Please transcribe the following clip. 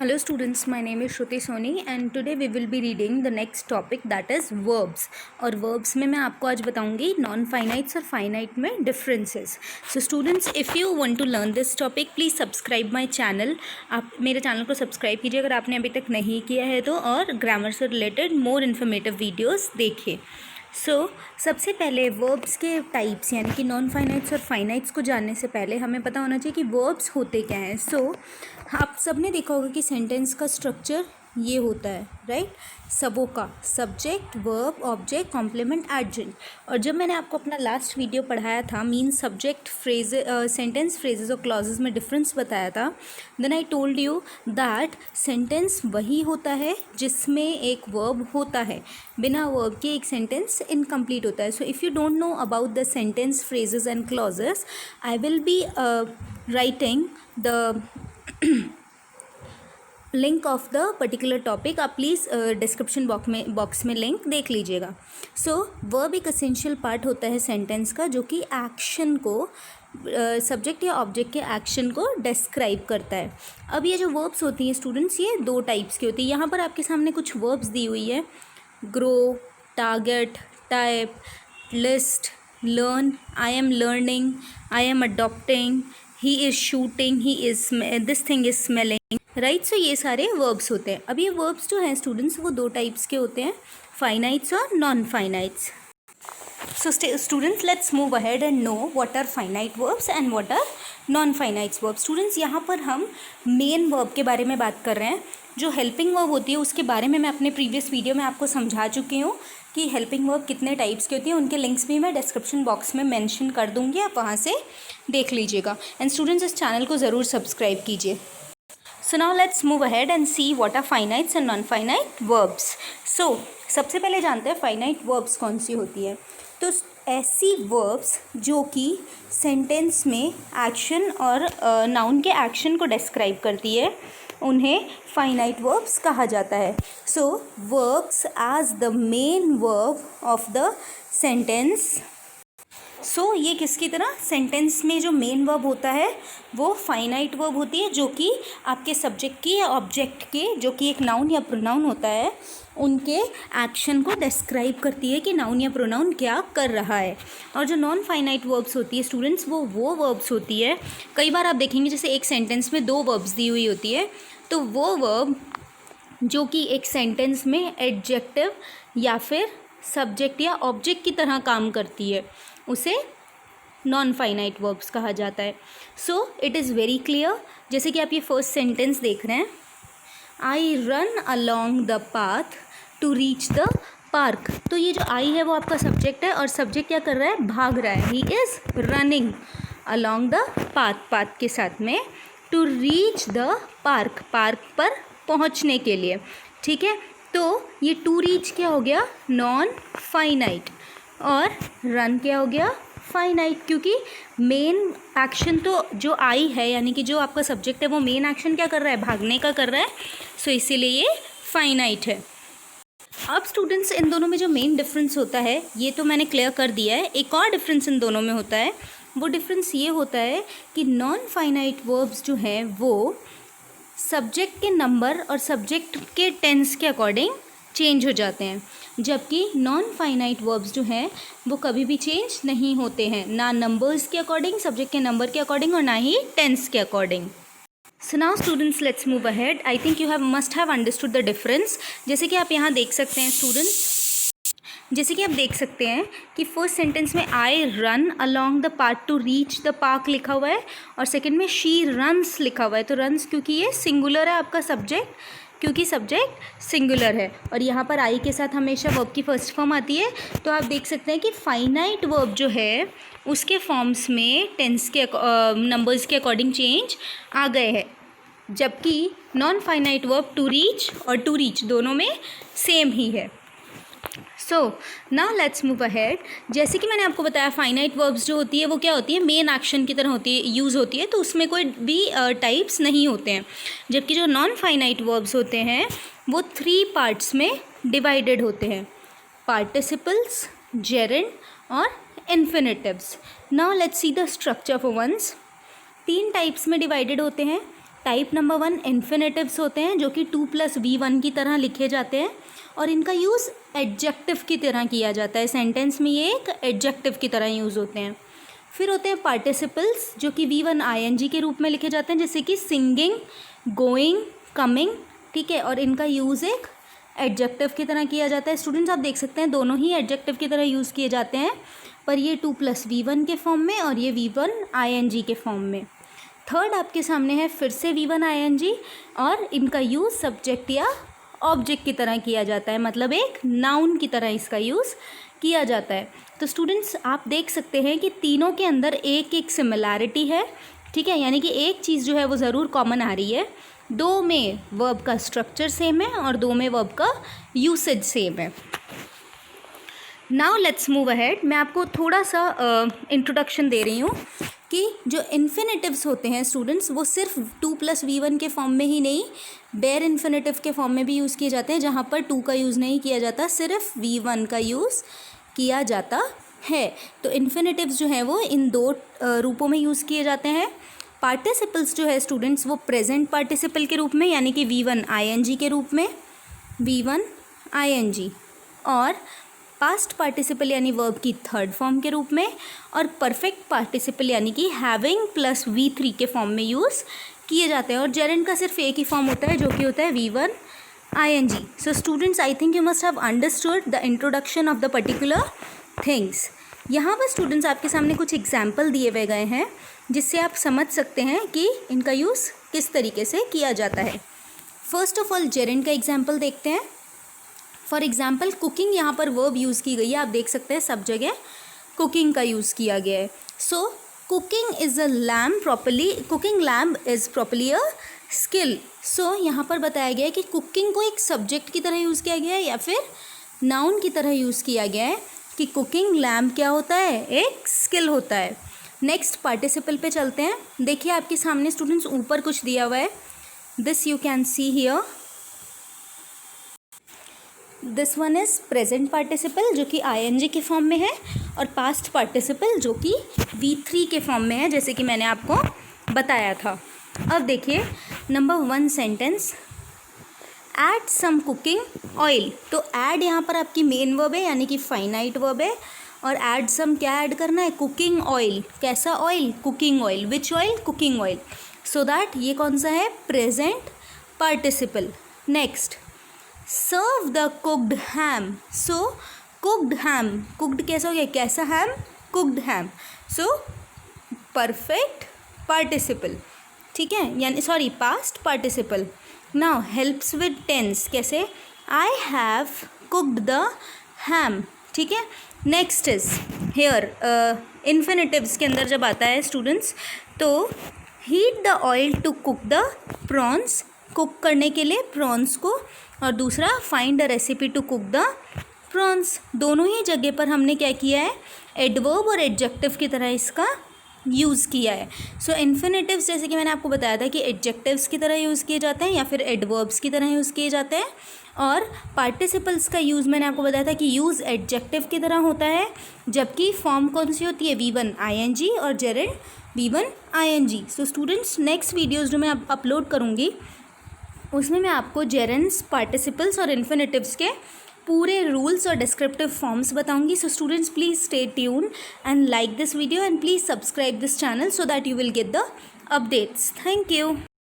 Hello students, my name is Shruti Soni and today we will be reading the next topic that is verbs. और verbs में मैं आपको आज बताऊंगी non finites और finite में differences. So students, if you want to learn this topic, please subscribe my channel. आप मेरे चैनल को सब्सक्राइब कीजिए अगर आपने अभी तक नहीं किया है तो, और ग्रामर से रिलेटेड मोर इन्फॉर्मेटिव वीडियोस देखिए. सबसे पहले वर्ब्स के टाइप्स यानी कि नॉन फाइनाइट्स और फाइनाइट्स को जानने से पहले हमें पता होना चाहिए कि वर्ब्स होते क्या हैं. आप सब ने देखा होगा कि सेंटेंस का स्ट्रक्चर ये होता है, राइट. सबों का subject, verb, object, complement, adjunct. और जब मैंने आपको अपना लास्ट वीडियो पढ़ाया था mean subject, phrase, sentence, phrases और क्लॉजेस में डिफरेंस बताया था, then I told you that sentence वही होता है जिसमें एक वर्ब होता है. बिना वर्ब के एक सेंटेंस इनकम्प्लीट होता है. So if you don't know about the sentence, phrases and clauses, I will be writing the link of the particular topic. आप प्लीज़ डिस्क्रिप्शन बॉक्स में लिंक देख लीजिएगा. वर्ब एक असेंशियल पार्ट होता है सेंटेंस का जो कि एक्शन को, सब्जेक्ट या ऑब्जेक्ट के एक्शन को डिस्क्राइब करता है. अब ये जो वर्ब्स होती हैं स्टूडेंट्स, ये दो टाइप्स की होती है. यहाँ पर आपके सामने कुछ वर्ब्स दी हुई है: grow, target, type, list, learn, I am learning, I am adopting, he is shooting, he is, this thing is smelling, right. So ये सारे वर्ब्स होते हैं. अब ये वर्ब्स जो हैं स्टूडेंट्स वो दो टाइप्स के होते हैं, फाइनाइट्स और non finites. So students, let's move ahead and know what are finite verbs and what are non finites verbs. Students, यहाँ पर हम मेन वर्ब के बारे में बात कर रहे हैं. जो हेल्पिंग वर्ब होती है उसके बारे में मैं अपने प्रीवियस वीडियो में आपको समझा चुकी हूँ कि हेल्पिंग वर्ब कितने टाइप्स की होती है. उनके लिंक्स भी मैं डिस्क्रिप्शन बॉक्स में मेंशन कर दूँगी, आप वहाँ से देख लीजिएगा. एंड स्टूडेंट्स, इस चैनल को ज़रूर सब्सक्राइब कीजिए. So now let's move ahead and see what are finites and non-finite verbs. सबसे पहले जानते हैं finite verbs कौन सी होती है. तो ऐसी verbs जो कि सेंटेंस में एक्शन और नाउन के एक्शन को डिस्क्राइब करती है उन्हें finite verbs कहा जाता है. Works as the main verb of the sentence. ये किसकी तरह, सेंटेंस में जो मेन वर्ब होता है वो फाइनाइट वर्ब होती है जो कि आपके सब्जेक्ट की या ऑब्जेक्ट के, जो कि एक नाउन या प्रोनाउन होता है, उनके एक्शन को डिस्क्राइब करती है कि नाउन या प्रोनाउन क्या कर रहा है. और जो नॉन फाइनाइट वर्ब्स होती है स्टूडेंट्स, वो वर्ब्स होती है, कई बार आप देखेंगे जैसे एक सेंटेंस में दो वर्ब्स दी हुई होती है, तो वो वर्ब जो कि एक सेंटेंस में एडजेक्टिव या फिर सब्जेक्ट या ऑब्जेक्ट की तरह काम करती है, उसे नॉन फाइनाइट वर्ब्स कहा जाता है. It is very clear. जैसे कि आप ये फर्स्ट सेंटेंस देख रहे हैं, I run along the path to reach the park. तो ये जो आई है वो आपका सब्जेक्ट है और सब्जेक्ट क्या कर रहा है, भाग रहा है. He is running along the path के साथ में टू रीच द पार्क पर पहुंचने के लिए. ठीक है, तो ये टू रीच क्या हो गया, नॉन फाइनाइट, और रन क्या हो गया, फाइनाइट. क्योंकि मेन एक्शन तो जो आई है यानी कि जो आपका सब्जेक्ट है वो मेन एक्शन क्या कर रहा है, भागने का कर रहा है. इसीलिए ये फाइनाइट है. अब स्टूडेंट्स, इन दोनों में जो मेन डिफरेंस होता है ये तो मैंने क्लियर कर दिया है. एक और डिफरेंस इन दोनों में होता है, वो डिफरेंस ये होता है कि नॉन फाइनाइट वर्ब्स जो हैं वो सब्जेक्ट के नंबर और सब्जेक्ट के टेंस के अकॉर्डिंग चेंज हो जाते हैं, जबकि नॉन फाइनाइट वर्ब्स जो हैं वो कभी भी चेंज नहीं होते हैं, ना नंबर्स के अकॉर्डिंग, सब्जेक्ट के नंबर के अकॉर्डिंग, और ना ही टेंस के according. So now students, let's move ahead. I think you must have understood the difference. जैसे कि आप यहाँ देख सकते हैं स्टूडेंट्स, जैसे कि आप देख सकते हैं कि फर्स्ट सेंटेंस में I run along the path to reach the park लिखा हुआ है और सेकेंड में शी रन्स लिखा हुआ है. तो रन्स क्योंकि ये सिंगुलर है आपका सब्जेक्ट, क्योंकि सब्जेक्ट सिंगुलर है, और यहाँ पर आई के साथ हमेशा वर्ब की फर्स्ट फॉर्म आती है. तो आप देख सकते हैं कि फाइनाइट वर्ब जो है उसके फॉर्म्स में टेंस के नंबर्स के अकॉर्डिंग चेंज आ गए हैं, जबकि non finite verb to reach और टू रीच दोनों में सेम ही है. Now let's move ahead. जैसे कि मैंने आपको बताया फाइनाइट वर्ब्स जो होती है वो क्या होती है, मेन एक्शन की तरह होती है, यूज़ होती है, तो उसमें कोई भी टाइप्स नहीं होते हैं. जबकि जो नॉन फाइनाइट वर्ब्स होते हैं वो 3 पार्ट्स में डिवाइडेड होते हैं, पार्टिसिपल्स, जेरेंड और infinitives. Now let's see the structure for once. 3 types में डिवाइडेड होते हैं. टाइप नंबर 1 इन्फिनेटिव्स होते हैं जो कि 2+V1 की तरह लिखे जाते हैं और इनका यूज़ एडजेक्टिव की तरह किया जाता है। सेंटेंस में ये एक एडजेक्टिव की तरह यूज़ होते हैं। फिर होते हैं पार्टिसिपल्स जो कि V1 ING के रूप में लिखे जाते हैं, जैसे कि सिंगिंग, गोइंग, कमिंग, ठीक है, और इनका यूज़ एक एडजेक्टिव की तरह किया जाता है। स्टूडेंट्स आप देख सकते हैं दोनों ही एडजेक्टिव की तरह यूज़ किए जाते हैं, पर ये 2+V1 के फॉर्म में और ये V1 ING के फॉर्म में। थर्ड आपके सामने है फिर से V1 ING और इनका यूज़ सब्जेक्ट या ऑब्जेक्ट की तरह किया जाता है, मतलब एक नाउन की तरह इसका यूज़ किया जाता है। तो स्टूडेंट्स आप देख सकते हैं कि तीनों के अंदर एक एक सिमिलैरिटी है, ठीक है, यानी कि एक चीज़ जो है वो ज़रूर कॉमन आ रही है। दो में वर्ब का स्ट्रक्चर सेम है और दो में वर्ब का यूसेज सेम है। Now let's move ahead. मैं आपको थोड़ा सा इंट्रोडक्शन दे रही हूँ कि जो इन्फिनेटिव्स होते हैं स्टूडेंट्स वो सिर्फ 2+V1 के फॉर्म में ही नहीं, बेयर इन्फिनेटिव के फॉर्म में भी यूज़ किए जाते हैं, जहाँ पर 2 का यूज़ नहीं किया जाता, सिर्फ V1 का यूज़ किया जाता है। तो इन्फिनेटिव्स जो हैं वो इन दो रूपों में यूज़ किए जाते हैं। पार्टिसिपल्स जो है स्टूडेंट्स वो प्रेजेंट पार्टिसिपल के रूप में, यानी कि V1 ING के रूप में, V1 ING, और पास्ट पार्टिसिपल यानी वर्ब की थर्ड फॉर्म के रूप में, और परफेक्ट पार्टिसिपल यानी कि हैविंग प्लस V3 के फॉर्म में यूज़ किए जाते हैं। और जेरेंड का सिर्फ एक ही फॉर्म होता है जो कि होता है V1 ING। So students I think you must have understood the introduction of the particular things. यहाँ पर स्टूडेंट्स आपके सामने कुछ एग्जाम्पल दिए हुए गए हैं जिससे आप समझ सकते हैं कि इनका यूज़ किस तरीके से किया जाता है। फर्स्ट ऑफ ऑल जेरेंड का एग्जाम्पल देखते हैं। फॉर एग्जाम्पल कुकिंग, यहाँ पर वर्ब यूज़ की गई है, आप देख सकते हैं सब जगह कुकिंग का यूज़ किया गया है। So cooking is a lamb properly, cooking lamb is properly a skill. So यहाँ पर बताया गया है कि कुकिंग को एक सब्जेक्ट की तरह यूज़ किया गया है या फिर नाउन की तरह यूज़ किया गया है कि कुकिंग लैम्ब क्या होता है, एक स्किल होता है। नेक्स्ट पार्टिसिपल पे चलते हैं। देखिए आपके सामने स्टूडेंट्स ऊपर कुछ दिया हुआ है, this you can see here, this one is present participle जो कि ING के फॉर्म में है और पास्ट पार्टिसिपल जो कि V3 के फॉर्म में है, जैसे कि मैंने आपको बताया था। अब देखिए number 1 sentence, add some cooking oil. तो ऐड यहाँ पर आपकी मेन वर्ब है यानी कि फाइनाइट वर्ब है, और ऐड सम क्या ऐड करना है, कुकिंग ऑयल। कैसा oil, cooking oil. Which oil, cooking oil. So that ये कौन सा है, present participle. Next, serve the cooked ham. So cooked ham, cooked कैसा हो गया, कैसा ham, cooked ham. So perfect participle, ठीक है, यानी sorry past participle. Now helps with tense, कैसे, I have cooked the ham, ठीक है। नेक्स्ट इज हेयर इन्फिनेटिव्स के अंदर जब आता है स्टूडेंट्स, तो heat the oil to cook the prawns, cook करने के लिए प्रॉन्स को, और दूसरा find a recipe to cook the prawns. दोनों ही जगह पर हमने क्या किया है, एडवर्ब और एडजेक्टिव की तरह इसका यूज़ किया है। सो इन्फिनेटिव्स जैसे कि मैंने आपको बताया था कि एडजेक्टिव्स की तरह यूज़ किए जाते हैं या फिर एडवर्ब्स की तरह यूज़ किए जाते हैं, और पार्टिसिपल्स का यूज़ मैंने आपको बताया था कि यूज़ एडजेक्टिव की तरह होता है, जबकि फॉर्म कौन सी होती है, V1 ING और gerund V1 ING। So students next videos जो मैं अपलोड करूँगी उसमें मैं आपको जेरेंड्स, पार्टिसिपल्स और इन्फिनेटिव्स के पूरे रूल्स और डिस्क्रिप्टिव फॉर्म्स बताऊंगी। So students please stay tune and like this video and please subscribe this channel so that you will get the updates. Thank you.